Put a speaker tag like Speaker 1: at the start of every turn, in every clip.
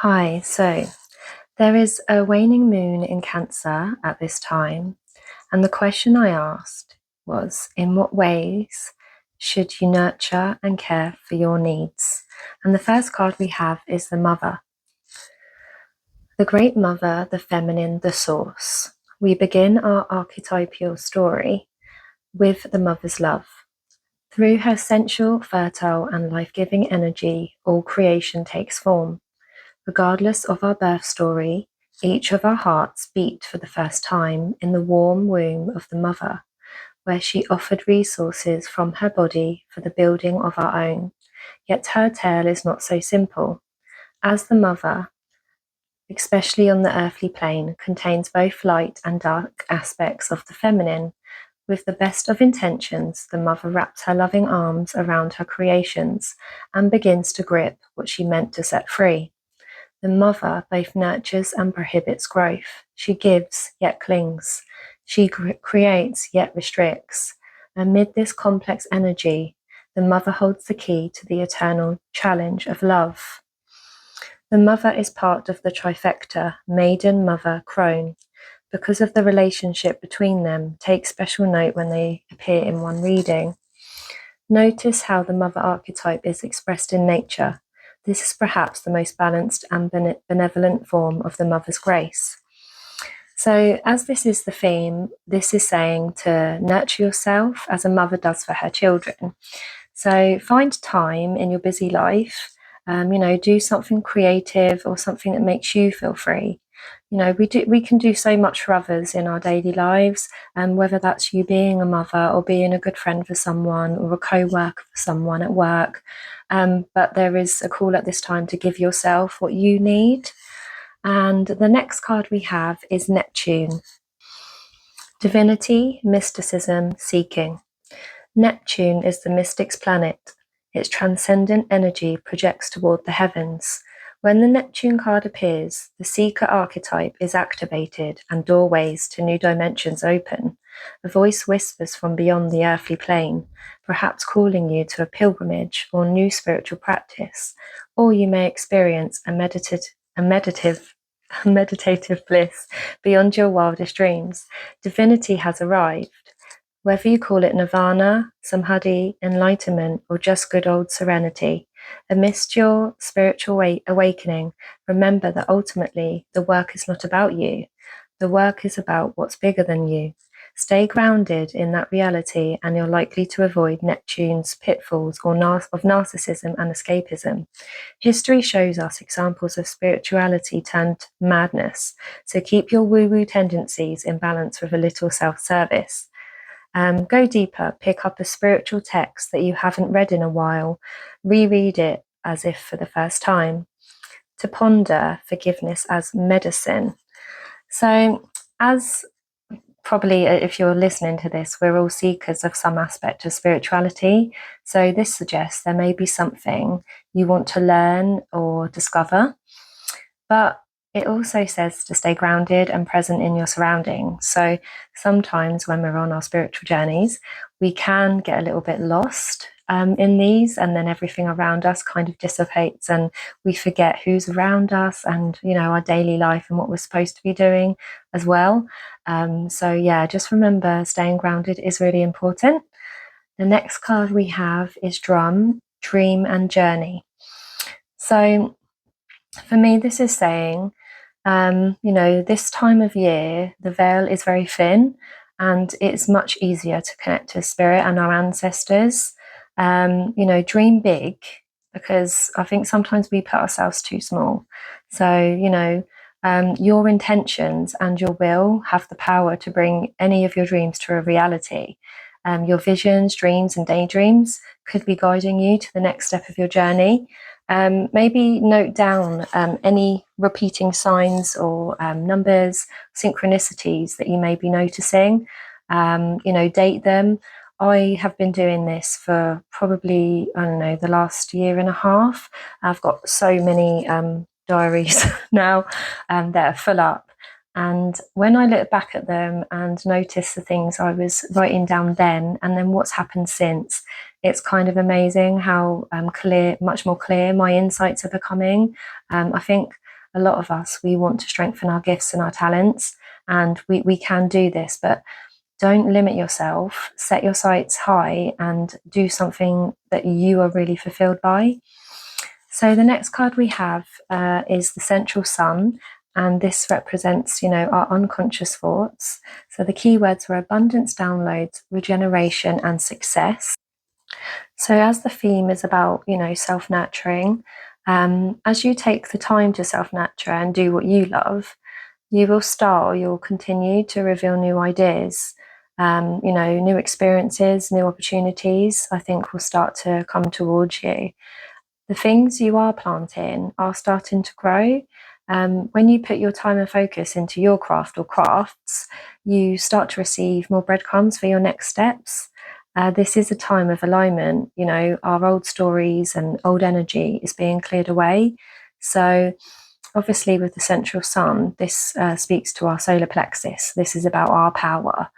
Speaker 1: Hi, so there is a waning moon in Cancer at this time, and the question I asked was, in what ways should you nurture and care for your needs? And the first card we have is the Mother. The Great Mother, the Feminine, the Source. We begin our archetypal story with the Mother's love. Through her sensual, fertile, and life-giving energy, all creation takes form. Regardless of our birth story, each of our hearts beat for the first time in the warm womb of the Mother, where she offered resources from her body for the building of our own. Yet her tale is not so simple. As the Mother, especially on the earthly plane, contains both light and dark aspects of the feminine. With the best of intentions, the Mother wraps her loving arms around her creations and begins to grip what she meant to set free. The Mother both nurtures and prohibits growth. She gives, yet clings. She creates, yet restricts. Amid this complex energy, the Mother holds the key to the eternal challenge of love. The Mother is part of the trifecta, Maiden, Mother, Crone. Because of the relationship between them, take special note when they appear in one reading. Notice how the Mother archetype is expressed in nature. This is perhaps the most balanced and benevolent form of the Mother's grace. So, as this is the theme, this is saying to nurture yourself as a mother does for her children. So, find time in your busy life, do something creative or something that makes you feel free. We can do so much for others in our daily lives, and whether that's you being a mother or being a good friend for someone or a co-worker for someone at work. But there is a call at this time to give yourself what you need. And the next card we have is Neptune. Divinity, mysticism, seeking. Neptune is the mystic's planet. Its transcendent energy projects toward the heavens. When the Neptune card appears, the seeker archetype is activated and doorways to new dimensions open. A voice whispers from beyond the earthly plane, perhaps calling you to a pilgrimage or new spiritual practice, or you may experience a meditative bliss beyond your wildest dreams. Divinity has arrived. Whether you call it nirvana, samadhi, enlightenment, or just good old serenity, amidst your spiritual awakening, remember that ultimately the work is not about you. The work is about what's bigger than you. Stay grounded in that reality and you're likely to avoid Neptune's pitfalls of narcissism and escapism. History shows us examples of spirituality turned madness, so keep your woo-woo tendencies in balance with a little self-service. Go deeper, pick up a spiritual text that you haven't read in a while, reread it as if for the first time. To ponder forgiveness as medicine. So, as probably if you're listening to this, we're all seekers of some aspect of spirituality. So this suggests there may be something you want to learn or discover, but it also says to stay grounded and present in your surroundings. So sometimes when we're on our spiritual journeys, we can get a little bit lost in these, and then everything around us kind of dissipates and we forget who's around us and, our daily life and what we're supposed to be doing as well. Just remember staying grounded is really important. The next card we have is Drum, Dream and Journey. So for me, this is saying, this time of year, the veil is very thin and it's much easier to connect to spirit and our ancestors. Dream big, because I think sometimes we put ourselves too small. So, your intentions and your will have the power to bring any of your dreams to a reality. Your visions, dreams, and daydreams could be guiding you to the next step of your journey. Maybe note down any repeating signs or numbers, synchronicities that you may be noticing. Date them. I have been doing this for probably, the last year and a half. I've got so many diaries now that are full up. And when I look back at them and notice the things I was writing down then and then what's happened since, it's kind of amazing how much more clear my insights are becoming. I think a lot of us, we want to strengthen our gifts and our talents, and we can do this, but don't limit yourself. Set your sights high and do something that you are really fulfilled by. So the next card we have is the central sun, and this represents, our unconscious thoughts. So the keywords were abundance, downloads, regeneration, and success. So as the theme is about, self-nurturing, as you take the time to self-nurture and do what you love, you'll continue to reveal new ideas, new experiences, new opportunities, I think will start to come towards you. The things you are planting are starting to grow. When you put your time and focus into your craft or crafts, you start to receive more breadcrumbs for your next steps. This is a time of alignment. Our old stories and old energy is being cleared away. So obviously with the central sun, this speaks to our solar plexus. This is about our power.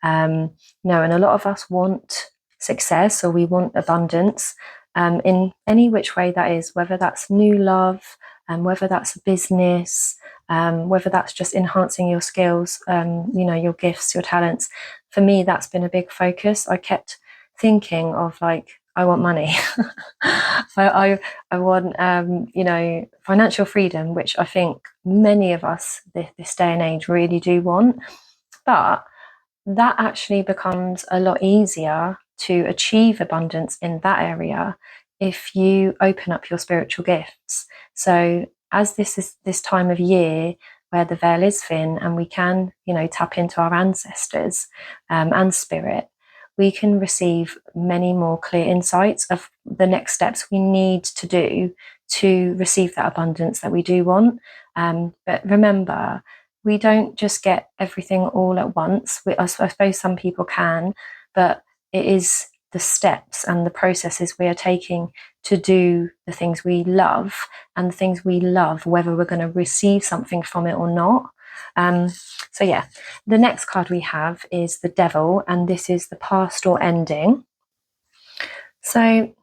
Speaker 1: And a lot of us want success, or we want abundance, in any which way that is, whether that's new love, whether that's a business, whether that's just enhancing your skills, your gifts, your talents. For me, that's been a big focus. I kept thinking of I want money. I want, financial freedom, which I think many of us this day and age really do want. But that actually becomes a lot easier to achieve abundance in that area if you open up your spiritual gifts. So as this is this time of year where the veil is thin and we can, tap into our ancestors and spirit, we can receive many more clear insights of the next steps we need to do to receive that abundance that we do want. But remember, we don't just get everything all at once. I suppose some people can, but it is the steps and the processes we are taking to do the things we love, and the things we love, whether we're going to receive something from it or not. So yeah, the next card we have is the Devil, and this is the past or ending. So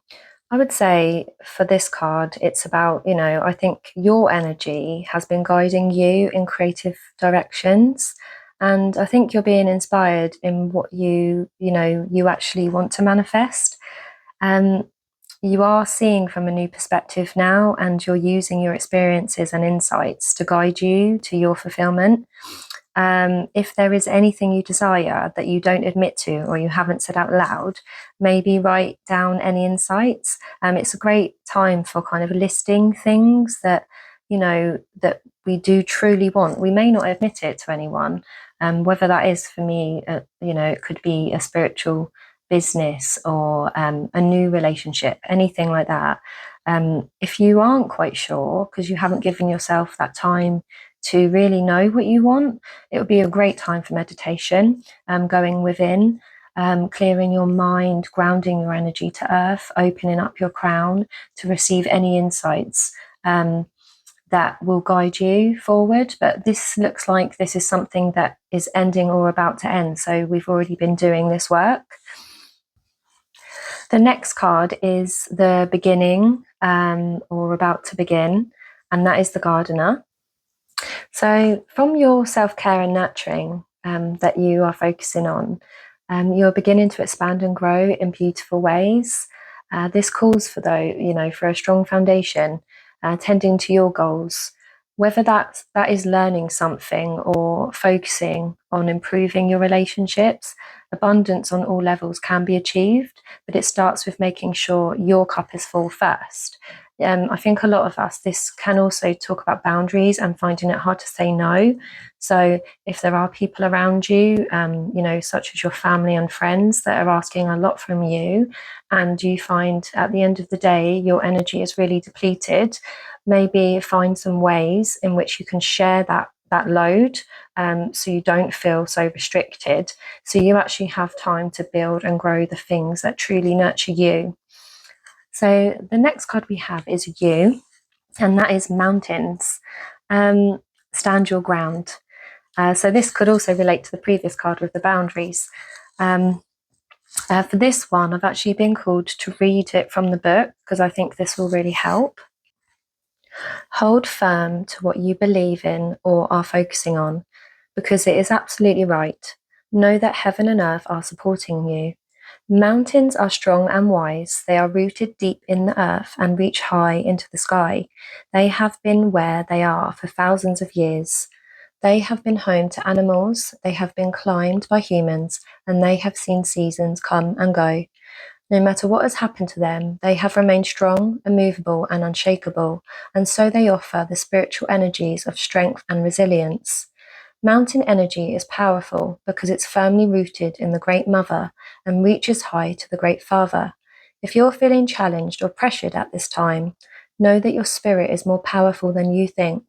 Speaker 1: I would say for this card, it's about, I think your energy has been guiding you in creative directions. And I think you're being inspired in what you actually want to manifest. You are seeing from a new perspective now, and you're using your experiences and insights to guide you to your fulfillment. If there is anything you desire that you don't admit to or you haven't said out loud, maybe write down any insights. It's a great time for kind of listing things that, that we do truly want. We may not admit it to anyone, whether that is for me, it could be a spiritual business or a new relationship, anything like that. If you aren't quite sure because you haven't given yourself that time to really know what you want, it would be a great time for meditation, going within, clearing your mind, grounding your energy to earth, opening up your crown to receive any insights that will guide you forward. But this looks like this is something that is ending or about to end. So we've already been doing this work. The next card is the beginning, or about to begin, and that is the Gardener. So from your self-care and nurturing that you are focusing on, you're beginning to expand and grow in beautiful ways. This calls for, for a strong foundation, tending to your goals, whether that is learning something or focusing on improving your relationships. Abundance on all levels can be achieved, but it starts with making sure your cup is full first. I think a lot of us, this can also talk about boundaries and finding it hard to say no. So if there are people around you, such as your family and friends that are asking a lot from you, and you find at the end of the day, your energy is really depleted, maybe find some ways in which you can share that load, so you don't feel so restricted. So you actually have time to build and grow the things that truly nurture you. So the next card we have is you, and that is mountains. Stand your ground. So this could also relate to the previous card with the boundaries. For this one, I've actually been called to read it from the book because I think this will really help. Hold firm to what you believe in or are focusing on, because it is absolutely right. Know that heaven and earth are supporting you. Mountains are strong and wise. They are rooted deep in the earth and reach high into the sky. They have been where they are for thousands of years. They have been home to animals, they have been climbed by humans, and they have seen seasons come and go. No matter what has happened to them, they have remained strong, immovable, and unshakable, and so they offer the spiritual energies of strength and resilience. Mountain energy is powerful because it's firmly rooted in the Great Mother and reaches high to the Great Father. If you're feeling challenged or pressured at this time, know that your spirit is more powerful than you think.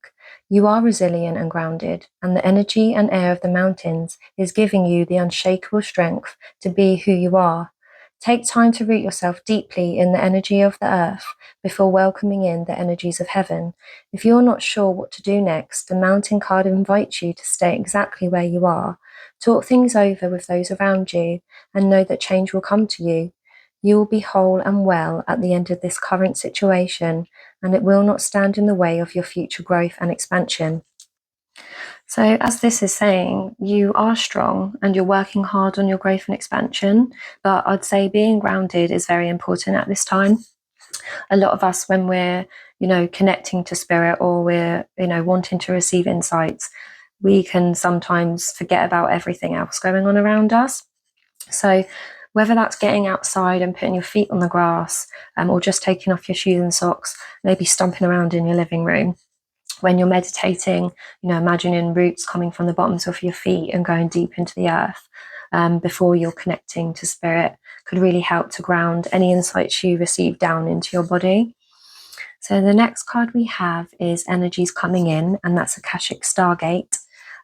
Speaker 1: You are resilient and grounded, and the energy and air of the mountains is giving you the unshakable strength to be who you are. Take time to root yourself deeply in the energy of the earth before welcoming in the energies of heaven. If you're not sure what to do next, the mountain card invites you to stay exactly where you are. Talk things over with those around you and know that change will come to you. You will be whole and well at the end of this current situation, and it will not stand in the way of your future growth and expansion. So, as this is saying, you are strong and you're working hard on your growth and expansion, but I'd say being grounded is very important at this time. A lot of us, when we're, connecting to spirit, or we're, wanting to receive insights, we can sometimes forget about everything else going on around us. So, whether that's getting outside and putting your feet on the grass, or just taking off your shoes and socks, maybe stomping around in your living room, when you're meditating, imagining roots coming from the bottoms of your feet and going deep into the earth, before you're connecting to spirit, could really help to ground any insights you receive down into your body. So the next card we have is energies coming in, and that's Akashic Stargate,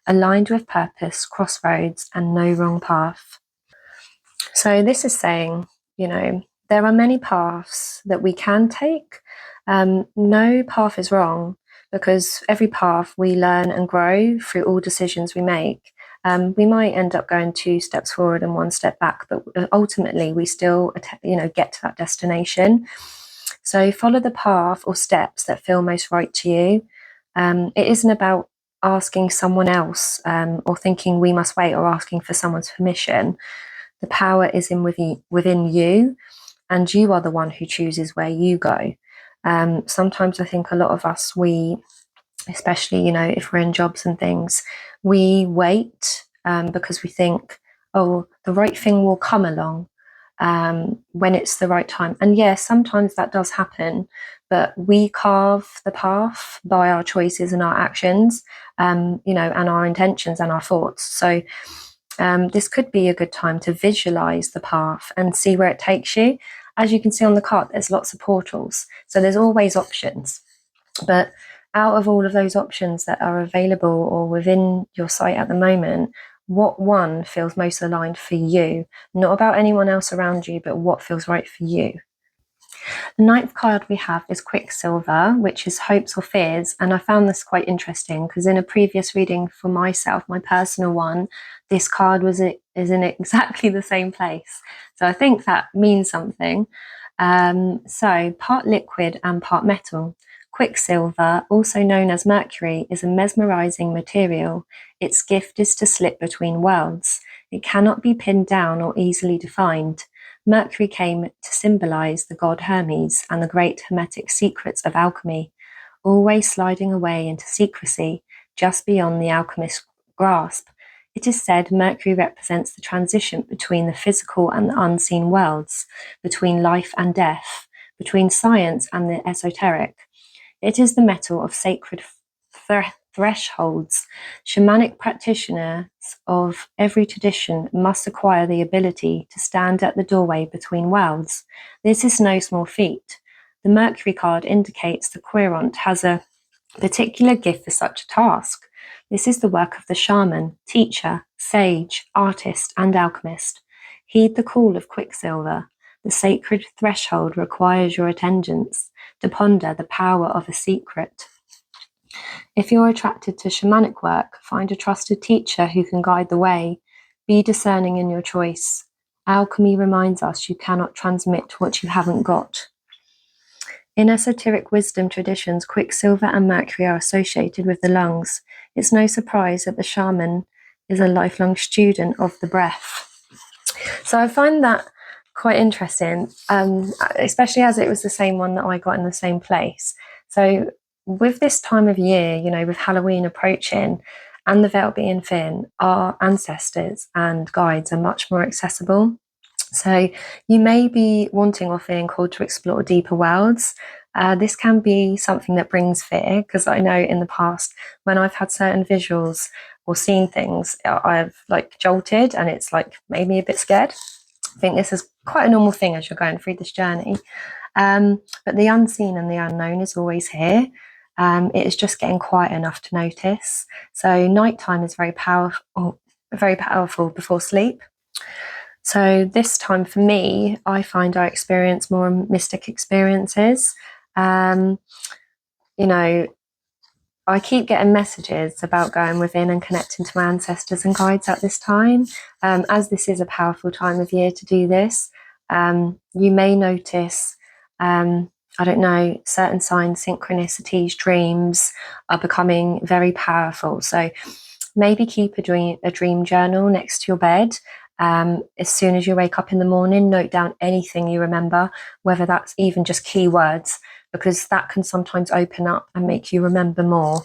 Speaker 1: aligned with purpose, crossroads, and no wrong path. So this is saying, there are many paths that we can take. No path is wrong, because every path we learn and grow through all decisions we make. We might end up going 2 steps forward and 1 step back, but ultimately we still, get to that destination. So follow the path or steps that feel most right to you. It isn't about asking someone else, or thinking we must wait, or asking for someone's permission. The power is within you, and you are the one who chooses where you go. Sometimes I think a lot of us, especially, if we're in jobs and things, we wait because we think, oh, the right thing will come along when it's the right time. And yes, sometimes that does happen, but we carve the path by our choices and our actions, and our intentions and our thoughts. So this could be a good time to visualize the path and see where it takes you. As you can see on the card, there's lots of portals, so there's always options. But out of all of those options that are available or within your sight at the moment, what one feels most aligned for you? Not about anyone else around you, but what feels right for you. The 9th card we have is Quicksilver, which is hopes or fears. And I found this quite interesting because in a previous reading for myself, my personal one, this card is in exactly the same place. So I think that means something. So part liquid and part metal. Quicksilver, also known as mercury, is a mesmerizing material. Its gift is to slip between worlds. It cannot be pinned down or easily defined. Mercury came to symbolize the god Hermes and the great hermetic secrets of alchemy, always sliding away into secrecy, just beyond the alchemist's grasp. It is said Mercury represents the transition between the physical and the unseen worlds, between life and death, between science and the esoteric. It is the metal of sacred thresholds. Shamanic practitioners of every tradition must acquire the ability to stand at the doorway between worlds. This is no small feat. The Mercury card indicates the querent has a particular gift for such a task. This is the work of the shaman, teacher, sage, artist, and alchemist. Heed the call of Quicksilver. The sacred threshold requires your attendance to ponder the power of a secret. If you're attracted to shamanic work, find a trusted teacher who can guide the way. Be discerning in your choice. Alchemy reminds us you cannot transmit what you haven't got. In esoteric wisdom traditions, Quicksilver and Mercury are associated with the lungs. It's no surprise that the shaman is a lifelong student of the breath. So I find that quite interesting, especially as it was the same one that I got in the same place. So with this time of year, with Halloween approaching and the veil being thin, our ancestors and guides are much more accessible. So you may be wanting or feeling called to explore deeper worlds. This can be something that brings fear, because I know in the past when I've had certain visuals or seen things, I've jolted, and it's made me a bit scared. I think this is quite a normal thing as you're going through this journey. But the unseen and the unknown is always here. It is just getting quiet enough to notice. So nighttime is very powerful before sleep. So this time for me, I find I experience more mystic experiences. I keep getting messages about going within and connecting to my ancestors and guides at this time. As this is a powerful time of year to do this, you may notice, certain signs, synchronicities, dreams are becoming very powerful. So maybe keep a dream journal next to your bed. As soon as you wake up in the morning, note down anything you remember, whether that's even just keywords, because that can sometimes open up and make you remember more.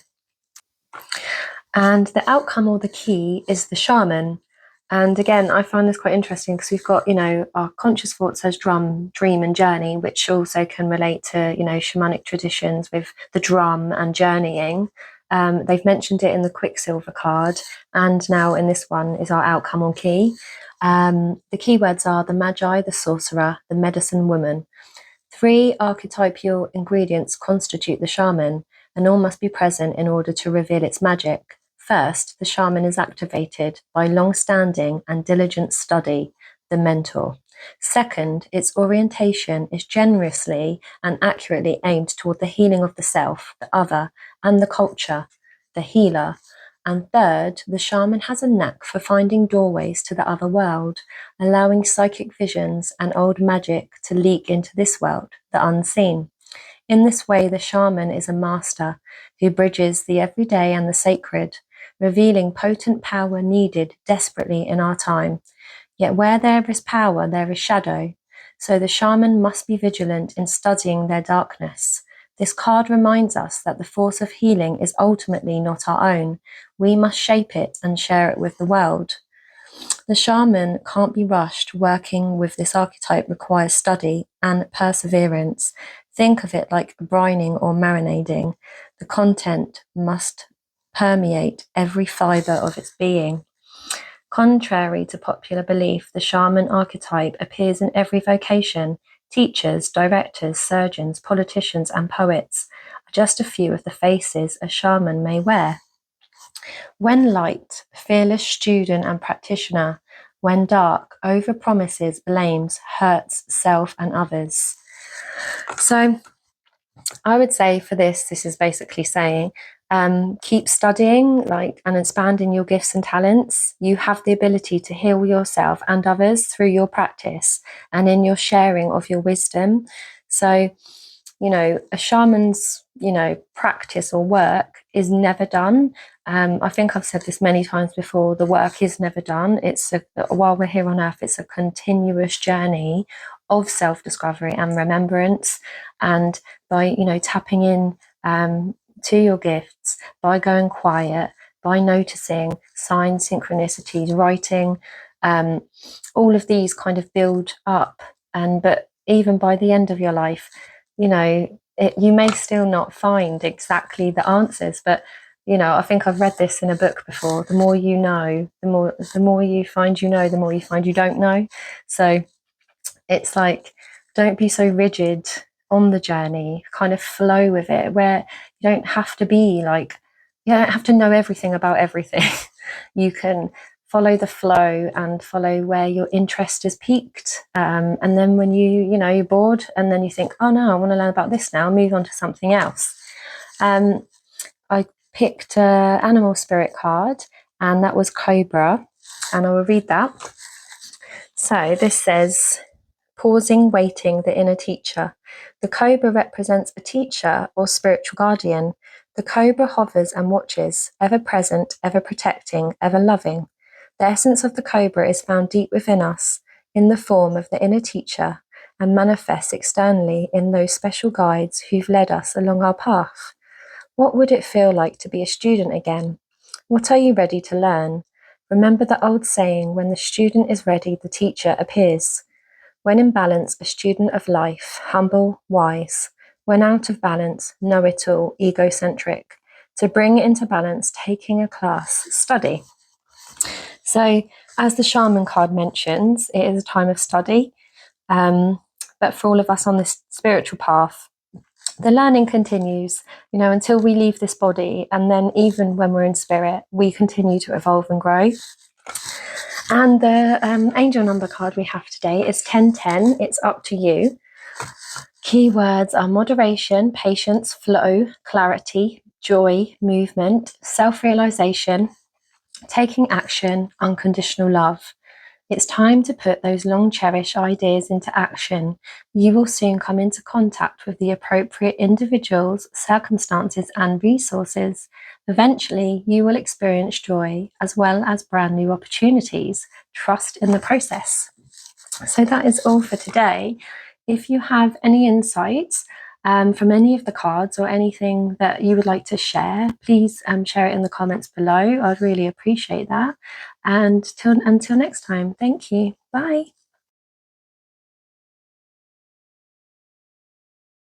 Speaker 1: And the outcome or the key is the shaman. And again, I find this quite interesting because we've got, our conscious thoughts as drum, dream, and journey, which also can relate to, shamanic traditions with the drum and journeying. They've mentioned it in the Quicksilver card, and now in this one is our outcome or key. The keywords are the magi, the sorcerer, the medicine woman. 3 archetypal ingredients constitute the shaman, and all must be present in order to reveal its magic. First, the shaman is activated by long-standing and diligent study, the mentor. Second, its orientation is generously and accurately aimed toward the healing of the self, the other, and the culture, the healer. And third, the shaman has a knack for finding doorways to the other world, allowing psychic visions and old magic to leak into this world, the unseen. In this way, the shaman is a master who bridges the everyday and the sacred, revealing potent power needed desperately in our time. Yet where there is power, there is shadow. So the shaman must be vigilant in studying their darkness. This card reminds us that the force of healing is ultimately not our own. We must shape it and share it with the world. The shaman can't be rushed. Working with this archetype requires study and perseverance. Think of it like brining or marinading. The content must permeate every fiber of its being. Contrary to popular belief, the shaman archetype appears in every vocation. Teachers, directors, surgeons, politicians, and poets are just a few of the faces a shaman may wear. When light, fearless student and practitioner. When dark, overpromises, blames, hurts self and others. So I would say for this is basically saying, keep studying and expanding your gifts and talents. You have the ability to heal yourself and others through your practice and in your sharing of your wisdom. So, a shaman's, practice or work is never done. I think I've said this many times before, the work is never done. While we're here on earth, it's a continuous journey of self-discovery and remembrance. And by, tapping in to your gifts, by going quiet, by noticing signs, synchronicities, writing, all of these kind of build up. But even by the end of your life, you may still not find exactly the answers, but I think I've read this in a book before. The more you know, the more you find the more you find you don't know. So it's don't be so rigid on the journey. Kind of flow with it, where you don't have to be you don't have to know everything about everything. You can follow the flow and follow where your interest is peaked. And then when you're bored and then you think, oh no, I want to learn about this now, move on to something else. I picked an animal spirit card, and that was Cobra, and I will read that. So this says, pausing, waiting, the inner teacher. The cobra represents a teacher or spiritual guardian. The cobra hovers and watches, ever present, ever protecting, ever loving. The essence of the cobra is found deep within us, in the form of the inner teacher, and manifests externally in those special guides who've led us along our path. What would it feel like to be a student again? What are you ready to learn? Remember the old saying, when the student is ready, the teacher appears. When in balance, a student of life, humble, wise. When out of balance, know-it-all, egocentric. To bring it into balance, taking a class, study. So, as the Shaman card mentions, it is a time of study. But for all of us on this spiritual path, the learning continues, until we leave this body. And then even when we're in spirit, we continue to evolve and grow. And the angel number card we have today is 1010. It's up to you. Keywords are moderation, patience, flow, clarity, joy, movement, self-realization, taking action, unconditional love. It's time to put those long cherished ideas into action. You will soon come into contact with the appropriate individuals, circumstances, and resources. Eventually, you will experience joy as well as brand new opportunities. Trust in the process. So that is all for today. If you have any insights from any of the cards or anything that you would like to share, please share it in the comments below. I'd really appreciate that. And until next time, thank you. Bye.